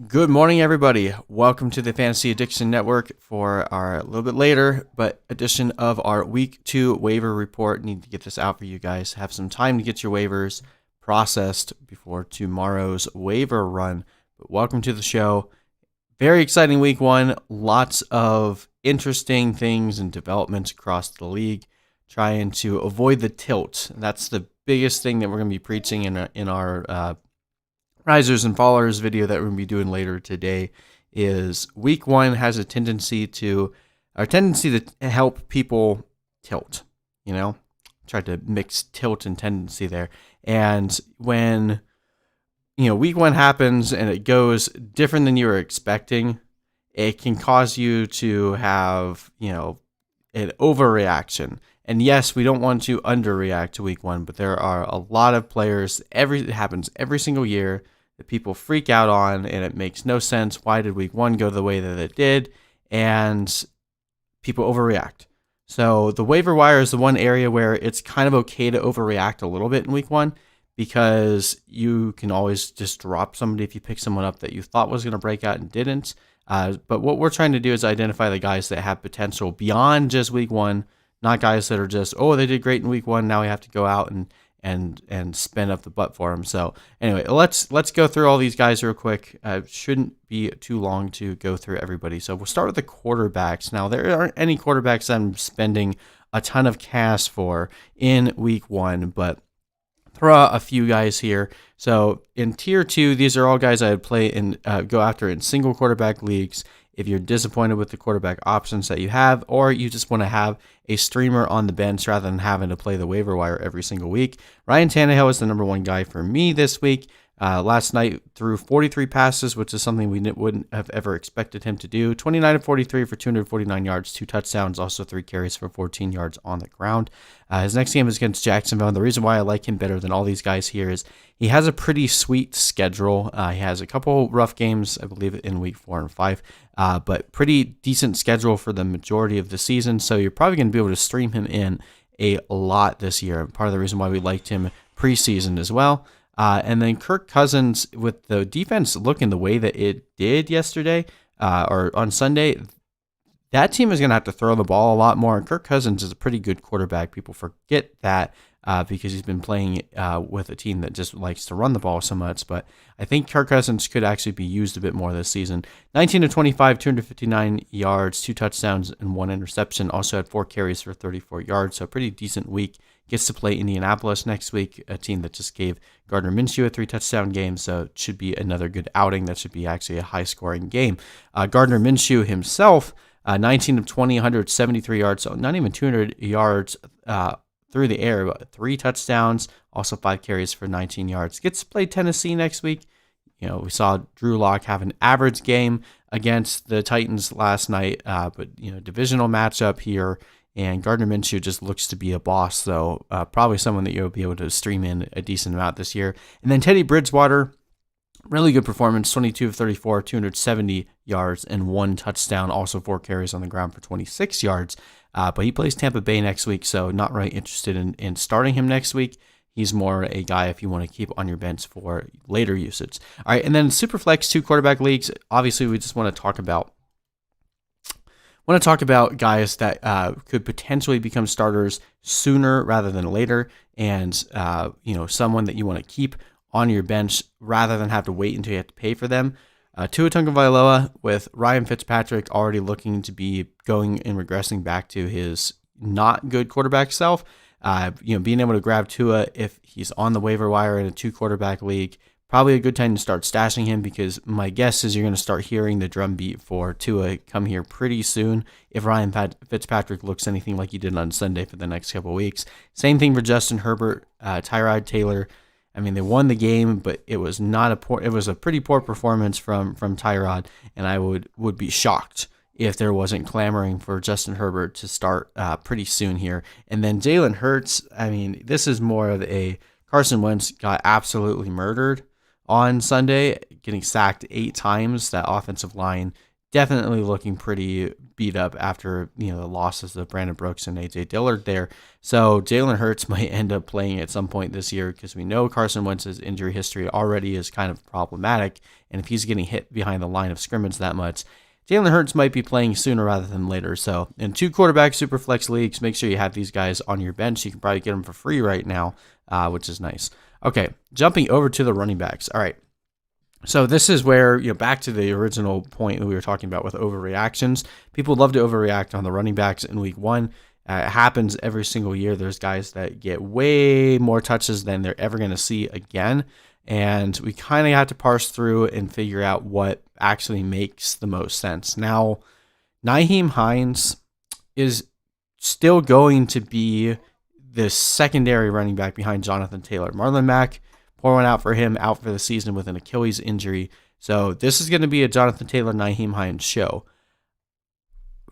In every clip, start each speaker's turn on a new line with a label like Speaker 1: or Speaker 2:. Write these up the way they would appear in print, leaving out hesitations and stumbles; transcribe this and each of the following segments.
Speaker 1: Good morning, everybody. Welcome to the Fantasy Addiction Network for our a little bit later, but edition of our Week 2 waiver report. Need to get this out for you guys. Have some time to get your waivers processed before tomorrow's waiver run. But welcome to the show. Very exciting Week 1. Lots of interesting things and developments across the league. Trying to avoid the tilt. That's the biggest thing that we're going to be preaching in our risers and fallers video that we're going to be doing later today. Is Week 1 has a tendency to help people tilt, try to mix tilt and tendency there. And when Week 1 happens and it goes different than you were expecting, it can cause you to have an overreaction. And yes, we don't want to underreact to Week 1, but there are a lot of players. It happens every single year that people freak out on, and it makes no sense. Why did Week 1 go the way that it did? And people overreact. So the waiver wire is the one area where it's kind of okay to overreact a little bit in Week 1, because you can always just drop somebody if you pick someone up that you thought was going to break out and didn't. But what we're trying to do is identify the guys that have potential beyond just Week 1, not guys that are just, they did great in Week 1, now we have to go out and spin up the butt for them. So anyway, let's go through all these guys real quick. Shouldn't be too long to go through everybody. So we'll start with the quarterbacks. Now, there aren't any quarterbacks I'm spending a ton of cash for in Week 1, but throw out a few guys here. So in Tier 2, these are all guys I would play and go after in single quarterback leagues. If you're disappointed with the quarterback options that you have, or you just want to have a streamer on the bench rather than having to play the waiver wire every single week, Ryan Tannehill is the number one guy for me this week. Last night threw 43 passes, which is something we wouldn't have ever expected him to do. 29 of 43 for 249 yards, 2 touchdowns, also 3 carries for 14 yards on the ground. His next game is against Jacksonville, and the reason why I like him better than all these guys here is he has a pretty sweet schedule. He has a couple rough games, I believe, in Week 4 and 5, but pretty decent schedule for the majority of the season, so you're probably going to be able to stream him in a lot this year. Part of the reason why we liked him preseason as well. And then Kirk Cousins, with the defense looking the way that it did yesterday or on Sunday, that team is going to have to throw the ball a lot more. And Kirk Cousins is a pretty good quarterback. People forget that because he's been playing with a team that just likes to run the ball so much. But I think Kirk Cousins could actually be used a bit more this season. 19 of 25, 259 yards, 2 touchdowns, and 1 interception. Also had 4 carries for 34 yards. So a pretty decent week. Gets to play Indianapolis next week, a team that just gave Gardner Minshew a 3-touchdown game, so it should be another good outing. That should be actually a high-scoring game. Gardner Minshew himself, 19 of 20, 173 yards, so not even 200 yards through the air, but 3 touchdowns, also 5 carries for 19 yards. Gets to play Tennessee next week. We saw Drew Lock have an average game against the Titans last night, but divisional matchup here. And Gardner Minshew just looks to be a boss, so probably someone that you'll be able to stream in a decent amount this year. And then Teddy Bridgewater, really good performance, 22 of 34, 270 yards, and 1 touchdown, also 4 carries on the ground for 26 yards. But he plays Tampa Bay next week, so not really interested in starting him next week. He's more a guy if you want to keep on your bench for later usage. All right, and then SUPERFLEX 2 quarterback leagues. Obviously, we just want to talk about guys that could potentially become starters sooner rather than later, and someone that you want to keep on your bench rather than have to wait until you have to pay for them. Tua Tagovailoa, with Ryan Fitzpatrick already looking to be going and regressing back to his not good quarterback self. Being able to grab Tua if he's on the waiver wire in a 2 quarterback league. Probably a good time to start stashing him, because my guess is you're going to start hearing the drumbeat for Tua come here pretty soon if Ryan Fitzpatrick looks anything like he did on Sunday for the next couple of weeks. Same thing for Justin Herbert, Tyrod Taylor. I mean, they won the game, but it was a pretty poor performance from Tyrod, and I would be shocked if there wasn't clamoring for Justin Herbert to start pretty soon here. And then Jalen Hurts, I mean, this is more of a Carson Wentz got absolutely murdered on Sunday, getting sacked 8 times. That offensive line definitely looking pretty beat up after, the losses of Brandon Brooks and AJ Dillard there. So Jalen Hurts might end up playing at some point this year because we know Carson Wentz's injury history already is kind of problematic. And if he's getting hit behind the line of scrimmage that much, Jalen Hurts might be playing sooner rather than later. So in 2 quarterback superflex leagues, make sure you have these guys on your bench. You can probably get them for free right now, which is nice. Okay, jumping over to the running backs. All right. So this is where, back to the original point that we were talking about with overreactions. People love to overreact on the running backs in week 1. It happens every single year. There's guys that get way more touches than they're ever going to see again. And we kind of have to parse through and figure out what actually makes the most sense. Now, Nyheim Hines is still going to be the secondary running back behind Jonathan Taylor. Marlon Mack, pour one out for him, out for the season with an Achilles injury. So this is going to be a Jonathan Taylor, Nyheim Hines show.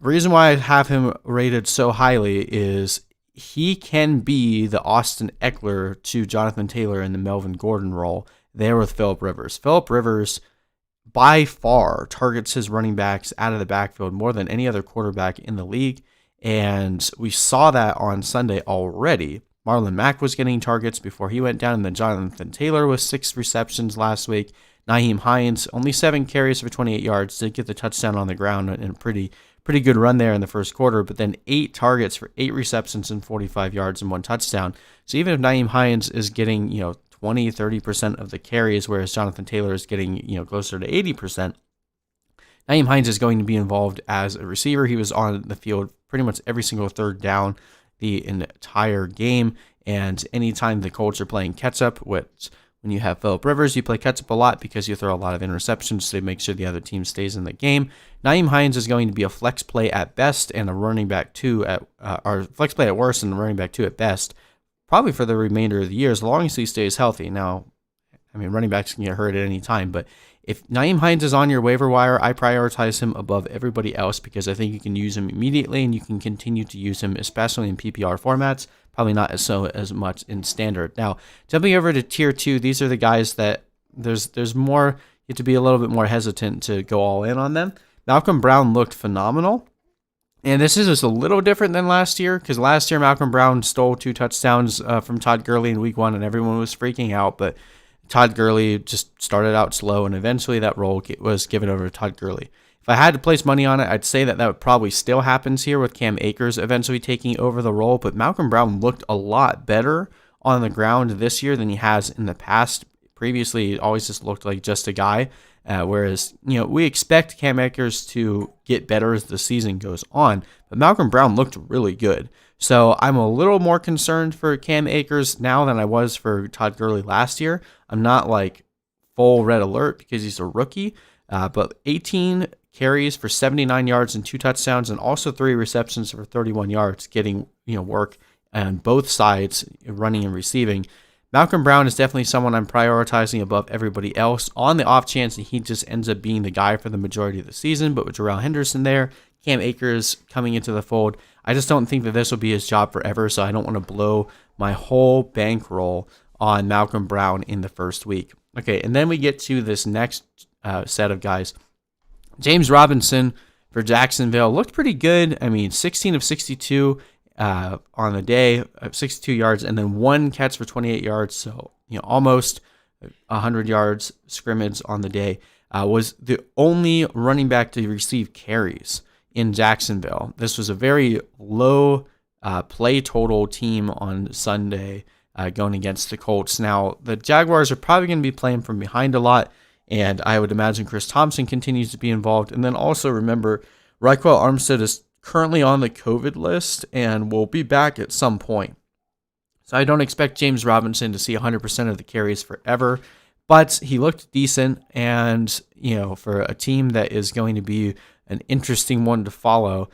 Speaker 1: The reason why I have him rated so highly is he can be the Austin Eckler to Jonathan Taylor in the Melvin Gordon role there with Phillip Rivers. Phillip Rivers, by far, targets his running backs out of the backfield more than any other quarterback in the league, and we saw that on Sunday already. Marlon Mack was getting targets before he went down, and then Jonathan Taylor with 6 receptions last week. Nyheim Hines, only 7 carries for 28 yards, did get the touchdown on the ground and a pretty good run there in the first quarter, but then 8 targets for 8 receptions and 45 yards and 1 touchdown. So even if Nyheim Hines is getting, 20, 30% of the carries, whereas Jonathan Taylor is getting, closer to 80%, Nyheim Hines is going to be involved as a receiver. He was on the field pretty much every single third down the entire game, and anytime the Colts are playing catch-up, which when you have Phillip Rivers, you play catch-up a lot because you throw a lot of interceptions to make sure the other team stays in the game. Nyheim Hines is going to be a flex play at best and a running back 2 or flex play at worst and a running back 2 at best, probably for the remainder of the year as long as he stays healthy. Now, running backs can get hurt at any time, but if Nyheim Hines is on your waiver wire, I prioritize him above everybody else because I think you can use him immediately and you can continue to use him, especially in PPR formats. Probably not as much in standard. Now, jumping over to tier 2, these are the guys that there's more. You have to be a little bit more hesitant to go all in on them. Malcolm Brown looked phenomenal, and this is just a little different than last year because last year Malcolm Brown stole 2 touchdowns from Todd Gurley in week 1, and everyone was freaking out, but Todd Gurley just started out slow, and eventually that role was given over to Todd Gurley. If I had to place money on it, I'd say that would probably still happens here with Cam Akers eventually taking over the role, but Malcolm Brown looked a lot better on the ground this year than he has in the past. Previously, he always just looked like just a guy, whereas, we expect Cam Akers to get better as the season goes on, but Malcolm Brown looked really good. So I'm a little more concerned for Cam Akers now than I was for Todd Gurley last year. I'm not like full red alert because he's a rookie, but 18 carries for 79 yards and 2 touchdowns, and also 3 receptions for 31 yards, getting work on both sides, running and receiving. Malcolm Brown is definitely someone I'm prioritizing above everybody else on the off chance that he just ends up being the guy for the majority of the season. But with Jarrell Henderson there, Cam Akers coming into the fold, I just don't think that this will be his job forever, so I don't want to blow my whole bankroll on Malcolm Brown in the first week. Okay, and then we get to this next set of guys. James Robinson for Jacksonville looked pretty good. 16 of 62 on the day, 62 yards, and then 1 catch for 28 yards. So, almost 100 yards scrimmage on the day. Was the only running back to receive carries in Jacksonville. This was a very low play total team on Sunday going against the Colts. Now, the Jaguars are probably going to be playing from behind a lot, and I would imagine Chris Thompson continues to be involved. And then also remember, Raquel Armstead is currently on the COVID list and will be back at some point. So I don't expect James Robinson to see 100% of the carries forever, but he looked decent. And, for a team that is going to be an interesting one to follow,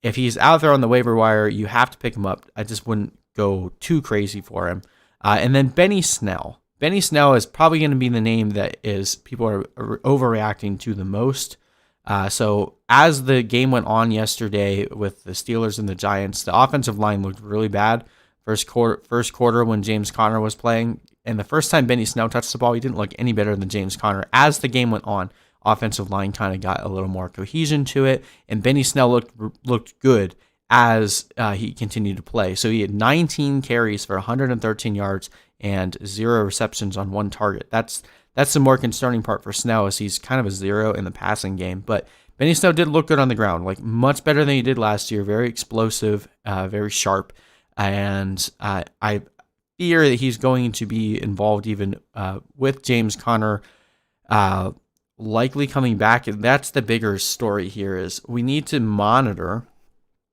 Speaker 1: if he's out there on the waiver wire, you have to pick him up. I just wouldn't go too crazy for him. And then Benny Snell. Benny Snell is probably going to be the name that people are overreacting to the most. So as the game went on yesterday with the Steelers and the Giants, the offensive line looked really bad. First quarter when James Conner was playing, and the first time Benny Snell touched the ball, he didn't look any better than James Conner. As the game went on, offensive line kind of got a little more cohesion to it, and Benny Snell looked good as he continued to play. So he had 19 carries for 113 yards and 0 receptions on 1 target. That's the more concerning part for Snell, is he's kind of a 0 in the passing game. But Benny Snell did look good on the ground, like much better than he did last year. Very explosive, very sharp, and I fear that he's going to be involved even with James Conner likely coming back. And that's the bigger story here, is we need to monitor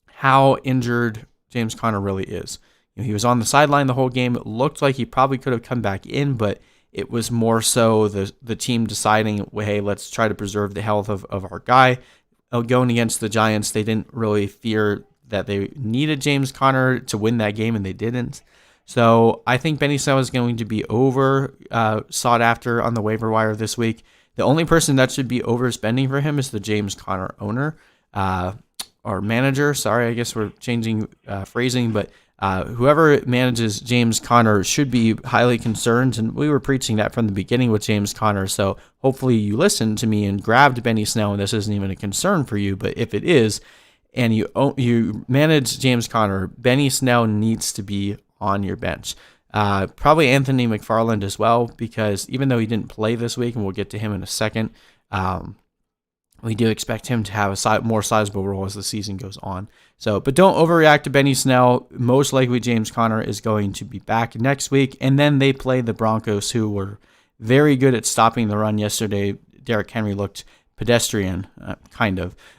Speaker 1: how injured James Conner really is. He was on the sideline the whole game. It looked like he probably could have come back in, but it was more so the team deciding, hey, let's try to preserve the health of our guy. Going against the Giants, they didn't really fear that they needed James Conner to win that game, and they didn't. So I think Benny Snell is going to be sought after on the waiver wire this week. The only person that should be overspending for him is the James Conner owner or manager. Sorry, I guess we're changing phrasing, but whoever manages James Conner should be highly concerned, and we were preaching that from the beginning with James Conner, so hopefully you listened to me and grabbed Benny Snell, and this isn't even a concern for you. But if it is, and you manage James Conner, Benny Snell needs to be on your bench. Probably Anthony McFarland as well, because even though he didn't play this week, and we'll get to him in a second, we do expect him to have a more sizable role as the season goes on. So, but don't overreact to Benny Snell. Most likely James Conner is going to be back next week. And then they play the Broncos, who were very good at stopping the run yesterday. Derrick Henry looked pedestrian,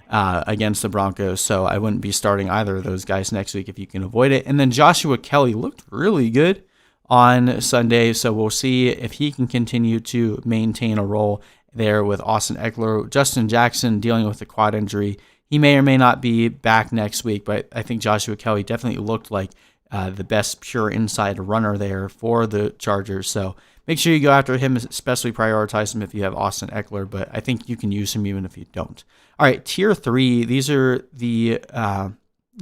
Speaker 1: against the Broncos. So I wouldn't be starting either of those guys next week if you can avoid it. And then Joshua Kelly looked really good on Sunday. So we'll see if he can continue to maintain a role there with Austin Eckler. Justin Jackson dealing with a quad injury. He may or may not be back next week, but I think Joshua Kelly definitely looked like the best pure inside runner there for the Chargers. So make sure you go after him, especially prioritize him if you have Austin Eckler, but I think you can use him even if you don't. All right, tier 3, these are the,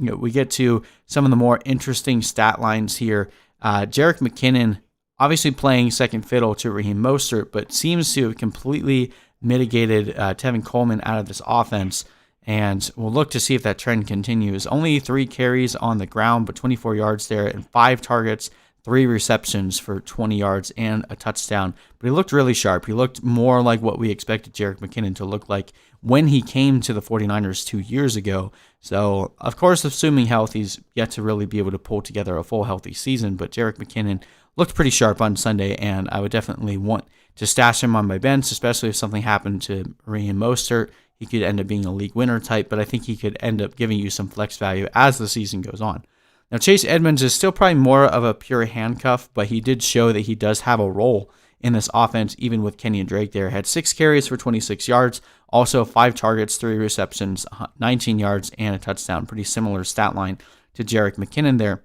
Speaker 1: we get to some of the more interesting stat lines here. Jerick McKinnon, obviously playing second fiddle to Raheem Mostert, but seems to have completely mitigated Tevin Coleman out of this offense. And we'll look to see if that trend continues. Only 3 carries on the ground, but 24 yards there, and 5 targets, 3 receptions for 20 yards and a touchdown. But he looked really sharp. He looked more like what we expected Jerick McKinnon to look like when he came to the 49ers 2 years ago. So, of course, assuming health, he's yet to really be able to pull together a full healthy season. But Jerick McKinnon looked pretty sharp on Sunday, and I would definitely want to stash him on my bench, especially if something happened to Raheem Mostert. He could end up being a league winner type, but I think he could end up giving you some flex value as the season goes on. Now, Chase Edmonds is still probably more of a pure handcuff, but he did show that he does have a role in this offense, even with Kenny and Drake there. Had 6 carries for 26 yards, also 5 targets, 3 receptions, 19 yards, and a touchdown. Pretty similar stat line to Jerick McKinnon there.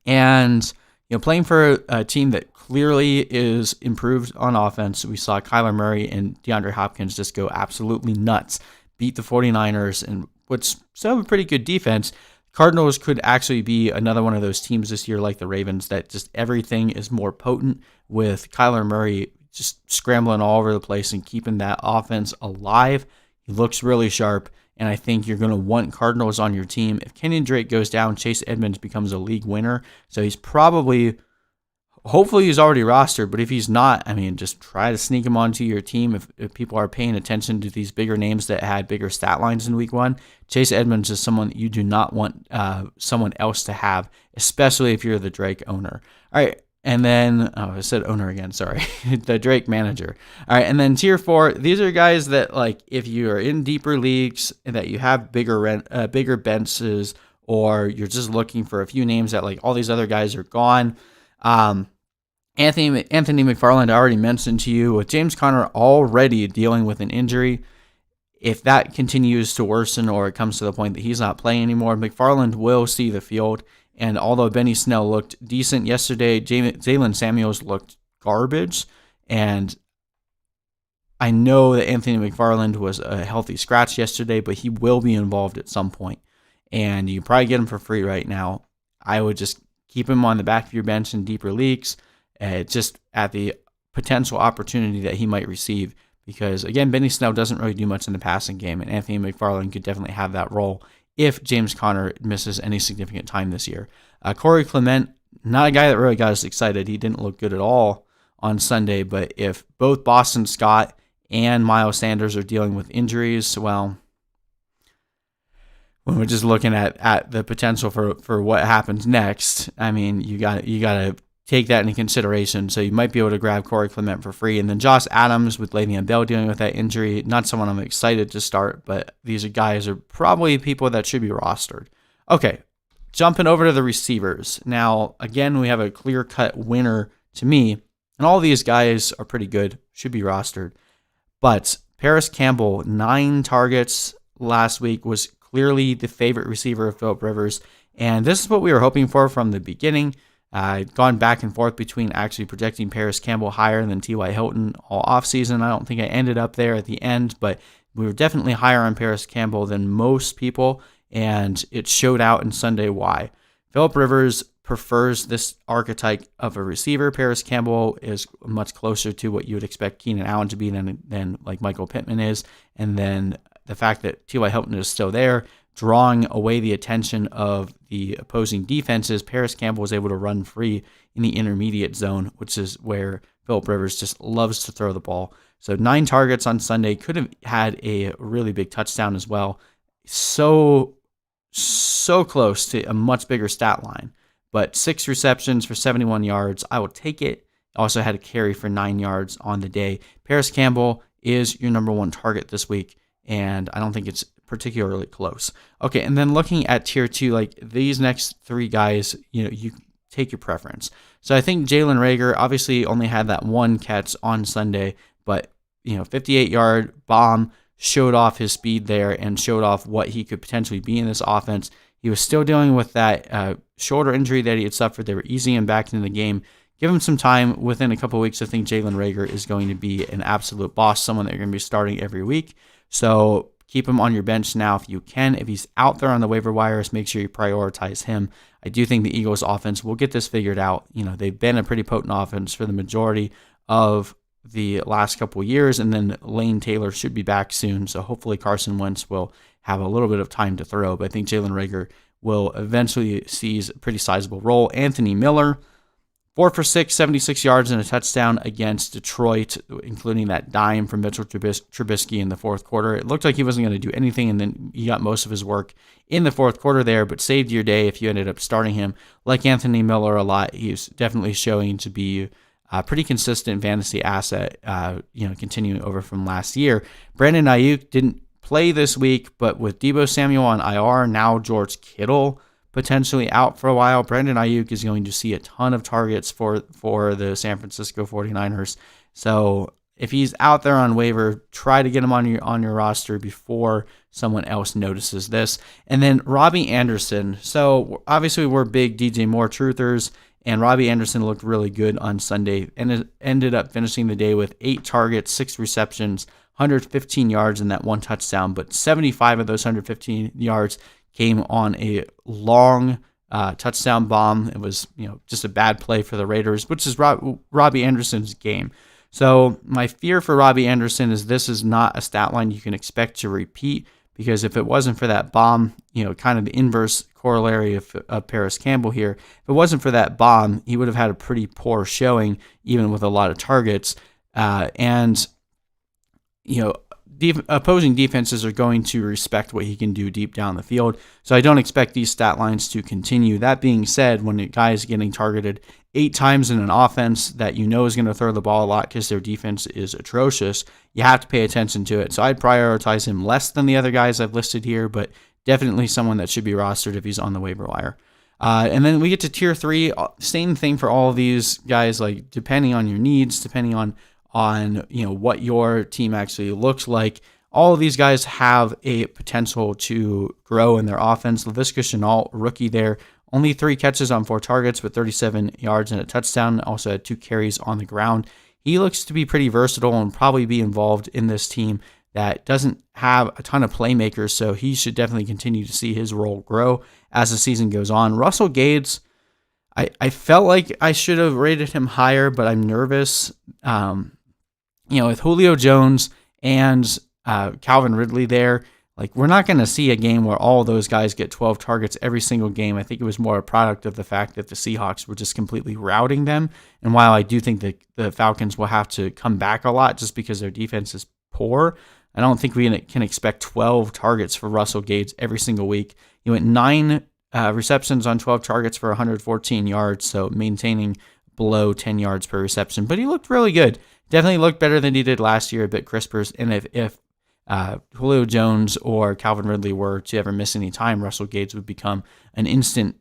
Speaker 1: And playing for a team that clearly is improved on offense, we saw Kyler Murray and DeAndre Hopkins just go absolutely nuts, beat the 49ers, and what's still a pretty good defense. Cardinals could actually be another one of those teams this year, like the Ravens, that just everything is more potent, with Kyler Murray just scrambling all over the place and keeping that offense alive. He looks really sharp, and I think you're going to want Cardinals on your team. If Kenyon Drake goes down, Chase Edmonds becomes a league winner, so he's hopefully he's already rostered, but if he's not, just try to sneak him onto your team if people are paying attention to these bigger names that had bigger stat lines in week 1. Chase Edmonds is someone that you do not want someone else to have, especially if you're the Drake owner. All right, and then, I said owner again, sorry, the Drake manager. All right, and then tier 4, these are guys that, if you are in deeper leagues and that you have bigger benches, or you're just looking for a few names that, all these other guys are gone. Anthony McFarland, I already mentioned to you, with James Conner already dealing with an injury. If that continues to worsen or it comes to the point that he's not playing anymore, McFarland will see the field. And although Benny Snell looked decent yesterday, Jalen Samuels looked garbage. And I know that Anthony McFarland was a healthy scratch yesterday, but he will be involved at some point. And you can probably get him for free right now. I would just keep him on the back of your bench in deeper leagues, just at the potential opportunity that he might receive because, again, Benny Snell doesn't really do much in the passing game, and Anthony McFarland could definitely have that role if James Conner misses any significant time this year. Corey Clement, not a guy that really got us excited. He didn't look good at all on Sunday, but if both Boston Scott and Miles Sanders are dealing with injuries, well, when we're just looking at the potential for what happens next, I mean, you got to take that into consideration. So you might be able to grab Corey Clement for free. And then Josh Adams with Le'Veon Bell dealing with that injury, not someone I'm excited to start, but these guys are probably people that should be rostered. Okay, jumping over to the receivers. Now, again, we have a clear-cut winner to me, and all these guys are pretty good, should be rostered. But Paris Campbell, 9 targets last week, was clearly the favorite receiver of Philip Rivers, and this is what we were hoping for from the beginning. Gone back and forth between actually projecting Paris Campbell higher than T.Y. Hilton all offseason. I don't think I ended up there at the end, but we were definitely higher on Paris Campbell than most people, and it showed out in Sunday why. Philip Rivers prefers this archetype of a receiver. Paris Campbell is much closer to what you would expect Keenan Allen to be than like Michael Pittman is, and then the fact that T.Y. Hilton is still there, drawing away the attention of the opposing defenses, Paris Campbell was able to run free in the intermediate zone, which is where Philip Rivers just loves to throw the ball. So 9 targets on Sunday, could have had a really big touchdown as well. So close to a much bigger stat line. But 6 receptions for 71 yards, I will take it. Also had a carry for 9 yards on the day. Paris Campbell is your number 1 target this week, and I don't think it's particularly close. Okay, and then looking at tier 2, like these next 3 guys, you take your preference. So I think Jalen Reagor obviously only had that 1 catch on Sunday, but 58-yard bomb, showed off his speed there and showed off what he could potentially be in this offense. He was still dealing with that shoulder injury that he had suffered. They were easing him back into the game. Give him some time. Within a couple of weeks, I think Jalen Reagor is going to be an absolute boss, someone that you're going to be starting every week. So keep him on your bench now if you can. If he's out there on the waiver wires, make sure you prioritize him. I do think the Eagles offense will get this figured out. They've been a pretty potent offense for the majority of the last couple of years, and then Lane Taylor should be back soon. So hopefully Carson Wentz will have a little bit of time to throw, but I think Jalen Reagor will eventually seize a pretty sizable role. Anthony Miller, 4 for 6, 76 yards and a touchdown against Detroit, including that dime from Mitchell Trubisky in the fourth quarter. It looked like he wasn't going to do anything, and then he got most of his work in the fourth quarter there, but saved your day if you ended up starting him. Like Anthony Miller a lot, he's definitely showing to be a pretty consistent fantasy asset, continuing over from last year. Brandon Ayuk didn't play this week, but with Deebo Samuel on IR, now George Kittle potentially out for a while, Brandon Ayuk is going to see a ton of targets for the San Francisco 49ers. So if he's out there on waiver, try to get him on your roster before someone else notices this. And then Robbie Anderson. So obviously we're big DJ Moore truthers, and Robbie Anderson looked really good on Sunday and ended up finishing the day with 8 targets, 6 receptions, 115 yards, and that 1 touchdown. But 75 of those 115 yards came on a long touchdown bomb. It was just a bad play for the Raiders, which is Robbie Anderson's game. So my fear for Robbie Anderson is this is not a stat line you can expect to repeat, because if it wasn't for that bomb, kind of the inverse corollary of Paris Campbell here, if it wasn't for that bomb, he would have had a pretty poor showing, even with a lot of targets. Opposing defenses are going to respect what he can do deep down the field. So I don't expect these stat lines to continue. That being said, when a guy is getting targeted 8 times in an offense that is going to throw the ball a lot because their defense is atrocious, you have to pay attention to it. So I'd prioritize him less than the other guys I've listed here, but definitely someone that should be rostered if he's on the waiver wire. And then we get to tier 3. Same thing for all of these guys, like depending on your needs, depending on what your team actually looks like. All of these guys have a potential to grow in their offense. Laviska Shenault, rookie there, only 3 catches on 4 targets with 37 yards and a touchdown. Also had 2 carries on the ground. He looks to be pretty versatile and probably be involved in this team that doesn't have a ton of playmakers, so he should definitely continue to see his role grow as the season goes on. Russell Gage, I felt like I should have rated him higher, but I'm nervous. with Julio Jones and Calvin Ridley there, like, we're not going to see a game where all those guys get 12 targets every single game. I think it was more a product of the fact that the Seahawks were just completely routing them. And while I do think that the Falcons will have to come back a lot just because their defense is poor, I don't think we can expect 12 targets for Russell Gage every single week. He went 9 receptions on 12 targets for 114 yards, so maintaining below 10 yards per reception. But he looked really good. Definitely looked better than he did last year, a bit crisper. And if Julio Jones or Calvin Ridley were to ever miss any time, Russell Gage would become an instant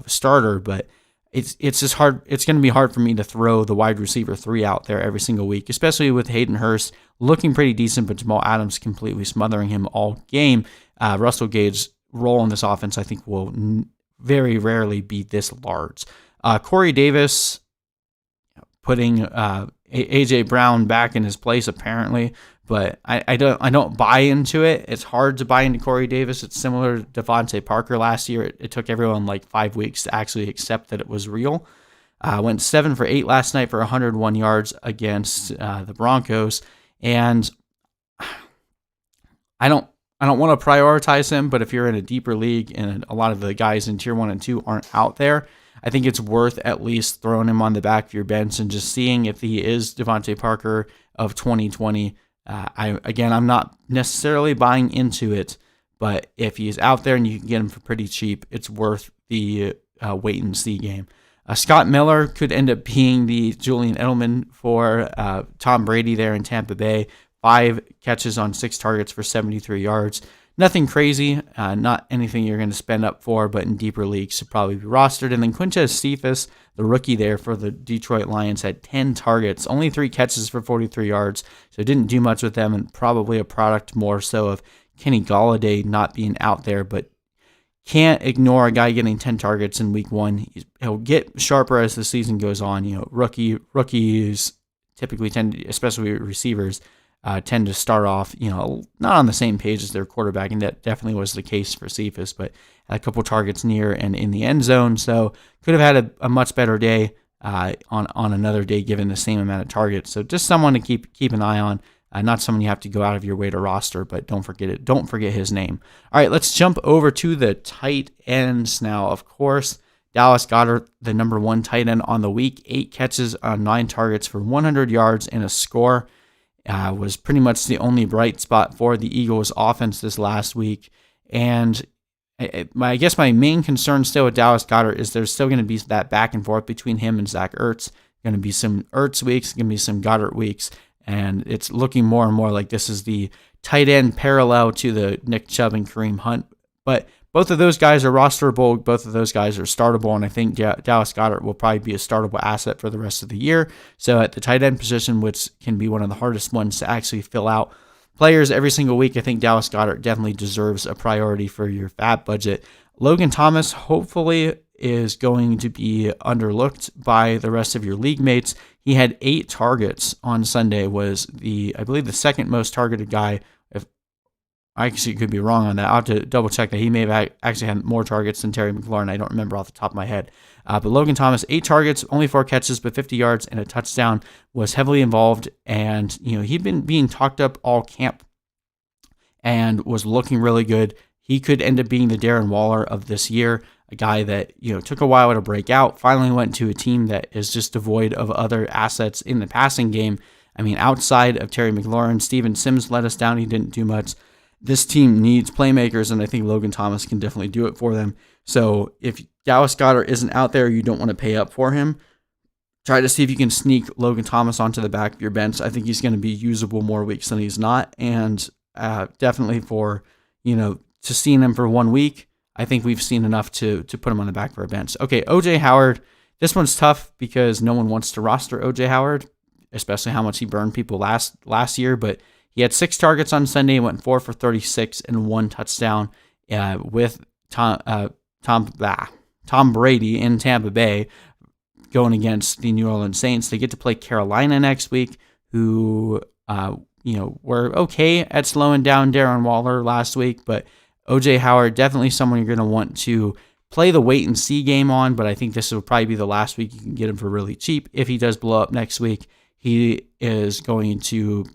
Speaker 1: starter. But it's just hard. It's going to be hard for me to throw the wide receiver 3 out there every single week, especially with Hayden Hurst looking pretty decent, but Jamal Adams completely smothering him all game. Russell Gage's role in this offense, I think, will very rarely be this large. Corey Davis putting AJ Brown back in his place, apparently, but I don't buy into it. It's hard to buy into Corey Davis. It's similar to Devontae Parker last year. It took everyone like 5 weeks to actually accept that it was real. Went 7 for 8 last night for 101 yards against the Broncos, and I don't want to prioritize him, but if you're in a deeper league and a lot of the guys in tier 1 and 2 aren't out there, I think it's worth at least throwing him on the back of your bench and just seeing if he is Devontae Parker of 2020. I'm not necessarily buying into it, but if he's out there and you can get him for pretty cheap, it's worth the wait and see game. Scott Miller could end up being the Julian Edelman for Tom Brady there in Tampa Bay. 5 catches on 6 targets for 73 yards. Nothing crazy, not anything you're going to spend up for, but in deeper leagues should probably be rostered. And then Quintez Cephas, the rookie there for the Detroit Lions, had 10 targets, only 3 catches for 43 yards, so didn't do much with them, and probably a product more so of Kenny Golladay not being out there, but can't ignore a guy getting 10 targets in week 1. He'll get sharper as the season goes on. Rookies typically tend, especially receivers, tend to start off, not on the same page as their quarterback, and that definitely was the case for Cephas, but a couple targets near and in the end zone, so could have had a much better day on another day given the same amount of targets. So just someone to keep an eye on, not someone you have to go out of your way to roster, but don't forget his name. All right, let's jump over to the tight ends now. Of course, Dallas Goedert, the number 1 tight end on the week, 8 catches on 9 targets for 100 yards and a score. Was pretty much the only bright spot for the Eagles offense this last week. And I guess my main concern still with Dallas Goedert is there's still going to be that back and forth between him and Zach Ertz. Going to be some Ertz weeks, going to be some Goedert weeks, and it's looking more and more like this is the tight end parallel to the Nick Chubb and Kareem Hunt. But both of those guys are rosterable. Both of those guys are startable, and I think Dallas Goedert will probably be a startable asset for the rest of the year. So at the tight end position, which can be one of the hardest ones to actually fill out players every single week, I think Dallas Goedert definitely deserves a priority for your fab budget. Logan Thomas hopefully is going to be underlooked by the rest of your league mates. He had 8 targets on Sunday, was I believe the second most targeted guy. I actually could be wrong on that. I'll have to double check that. He may have actually had more targets than Terry McLaurin. I don't remember off the top of my head. But Logan Thomas, 8 targets, only 4 catches, but 50 yards and a touchdown, was heavily involved. And, he'd been being talked up all camp and was looking really good. He could end up being the Darren Waller of this year, a guy that, took a while to break out, finally went to a team that is just devoid of other assets in the passing game. I mean, outside of Terry McLaurin, Steven Sims let us down. He didn't do much. This team needs playmakers, and I think Logan Thomas can definitely do it for them. So if Dallas Goedert isn't out there, you don't want to pay up for him. Try to see if you can sneak Logan Thomas onto the back of your bench. I think he's going to be usable more weeks than he's not, and definitely for, to seeing him for 1 week, I think we've seen enough to put him on the back of our bench. Okay, O.J. Howard. This one's tough because no one wants to roster O.J. Howard, especially how much he burned people last year, but he had 6 targets on Sunday, went 4 for 36 and 1 touchdown with Tom Brady in Tampa Bay going against the New Orleans Saints. They get to play Carolina next week, who were okay at slowing down Darren Waller last week, but O.J. Howard, definitely someone you're going to want to play the wait and see game on, but I think this will probably be the last week you can get him for really cheap if he does blow up next week. he is going to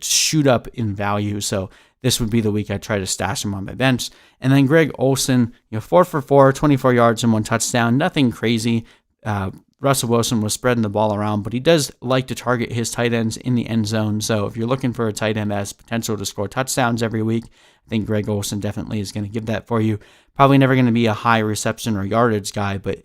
Speaker 1: shoot up in value. So this would be the week I try to stash him on my bench. And then Greg Olsen, 4 for 4, 24 yards and 1 touchdown. Nothing crazy. Russell Wilson was spreading the ball around, but he does like to target his tight ends in the end zone. So if you're looking for a tight end that has potential to score touchdowns every week, I think Greg Olsen definitely is going to give that for you. Probably never going to be a high reception or yardage guy, but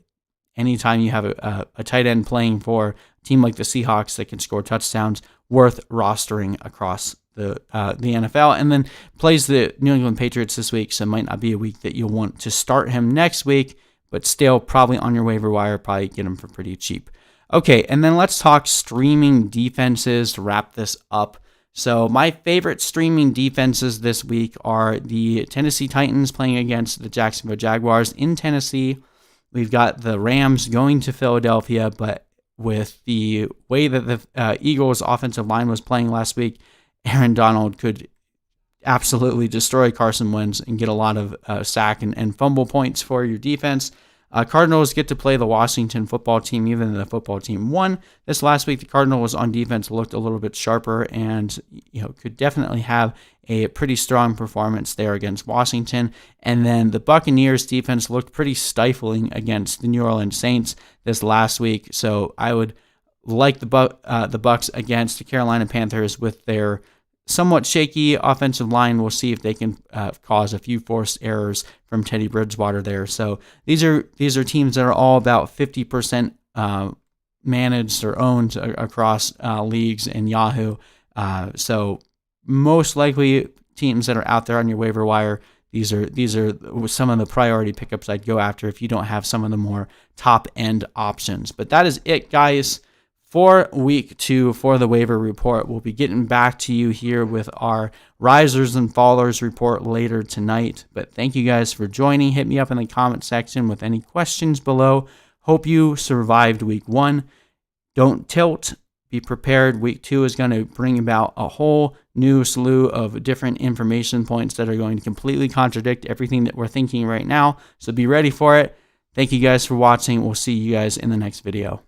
Speaker 1: anytime you have a tight end playing for a team like the Seahawks that can score touchdowns, worth rostering across the NFL. And then plays the New England Patriots this week, so it might not be a week that you'll want to start him next week, but still probably on your waiver wire, probably get him for pretty cheap. Okay, and then let's talk streaming defenses to wrap this up. So my favorite streaming defenses this week are the Tennessee Titans playing against the Jacksonville Jaguars in Tennessee. We've got the Rams going to Philadelphia, but with the way that the Eagles' offensive line was playing last week, Aaron Donald could absolutely destroy Carson Wentz and get a lot of sack and fumble points for your defense. Cardinals get to play the Washington football team, even though the football team won. This last week, the Cardinals on defense looked a little bit sharper and could definitely have a pretty strong performance there against Washington. And then the Buccaneers defense looked pretty stifling against the New Orleans Saints this last week. So I would like the Bucs against the Carolina Panthers with their somewhat shaky offensive line. We'll see if they can cause a few forced errors from Teddy Bridgewater there. So these are teams that are all about 50% managed or owned across leagues and Yahoo. So most likely teams that are out there on your waiver wire, these are some of the priority pickups I'd go after if you don't have some of the more top end options. But that is it, guys, for week 2 for the waiver report. We'll be getting back to you here with our risers and fallers report later tonight. But thank you guys for joining. Hit me up in the comment section with any questions below. Hope you survived week 1. Don't tilt. Be prepared. Week 2 is going to bring about a whole new slew of different information points that are going to completely contradict everything that we're thinking right now. So be ready for it. Thank you guys for watching. We'll see you guys in the next video.